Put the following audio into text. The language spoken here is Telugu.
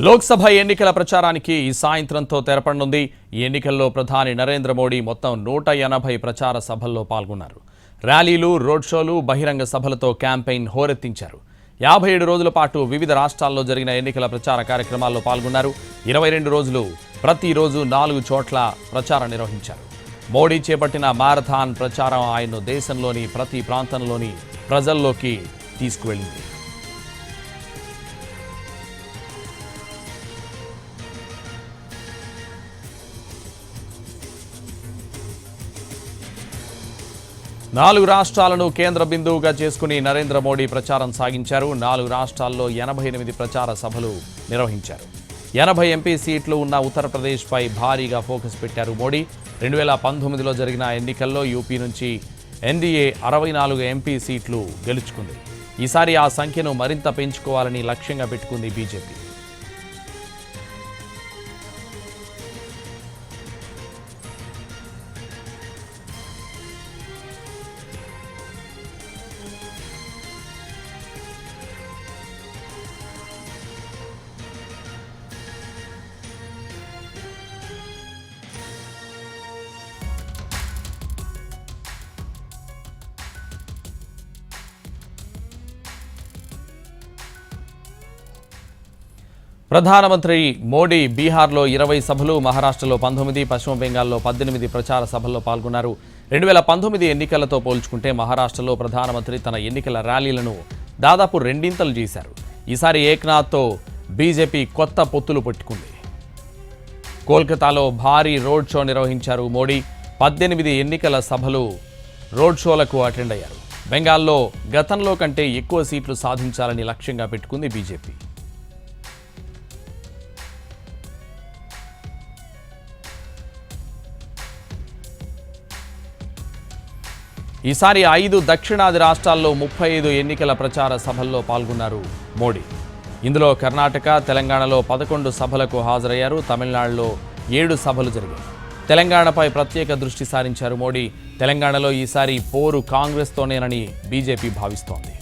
లోక్సభ ఎన్నికల ప్రచారానికి ఈ సాయంత్రంతో తెరపడనుంది. ఈ ఎన్నికల్లో ప్రధాని నరేంద్ర మోడీ మొత్తం 180 ప్రచార సభల్లో పాల్గొన్నారు. ర్యాలీలు, రోడ్ షోలు, బహిరంగ సభలతో క్యాంపెయిన్ హోరెత్తించారు. 57 రోజుల పాటు వివిధ రాష్ట్రాల్లో జరిగిన ఎన్నికల ప్రచార కార్యక్రమాల్లో పాల్గొన్నారు. 22 రోజులు ప్రతిరోజు 4 చోట్ల ప్రచారం నిర్వహించారు. మోడీ చేపట్టిన మారథాన్ ప్రచారం ఆయన్ను దేశంలోని ప్రతి ప్రాంతంలోని ప్రజల్లోకి తీసుకువెళ్లింది. నాలుగు రాష్ట్రాలను కేంద్ర బిందువుగా చేసుకుని నరేంద్ర మోడీ ప్రచారం సాగించారు. 4 రాష్ట్రాల్లో 88 ప్రచార సభలు నిర్వహించారు. 80 ఎంపీ సీట్లు ఉన్న ఉత్తరప్రదేశ్పై భారీగా ఫోకస్ పెట్టారు మోడీ. 2019లో జరిగిన ఎన్నికల్లో యూపీ నుంచి ఎన్డీఏ 64 ఎంపీ సీట్లు గెలుచుకుంది. ఈసారి ఆ సంఖ్యను మరింత పెంచుకోవాలని లక్ష్యంగా పెట్టుకుంది బీజేపీ. ప్రధానమంత్రి మోడీ బీహార్లో 20 సభలు, మహారాష్ట్రలో 19, పశ్చిమ బెంగాల్లో 18 ప్రచార సభల్లో పాల్గొన్నారు. 2019 ఎన్నికలతో పోల్చుకుంటే మహారాష్ట్రలో ప్రధానమంత్రి తన ఎన్నికల ర్యాలీలను దాదాపు రెండింతలు చేశారు. ఈసారి ఏక్నాథ్తో బీజేపీ కొత్త పొత్తులు పెట్టుకుంది. కోల్కతాలో భారీ రోడ్ షో నిర్వహించారు మోడీ. 18 ఎన్నికల సభలు, రోడ్ షోలకు అటెండ్ అయ్యారు. బెంగాల్లో గతంలో కంటే ఎక్కువ సీట్లు సాధించాలని లక్ష్యంగా పెట్టుకుంది బీజేపీ. ఈసారి 5 దక్షిణాది రాష్ట్రాల్లో 35 ఎన్నికల ప్రచార సభల్లో పాల్గొన్నారు మోడీ. ఇందులో కర్ణాటక, తెలంగాణలో 11 సభలకు హాజరయ్యారు. తమిళనాడులో 7 సభలు జరిగాయి. తెలంగాణపై ప్రత్యేక దృష్టి సారించారు మోడీ. తెలంగాణలో ఈసారి పోరు కాంగ్రెస్తోనేనని బీజేపీ భావిస్తోంది.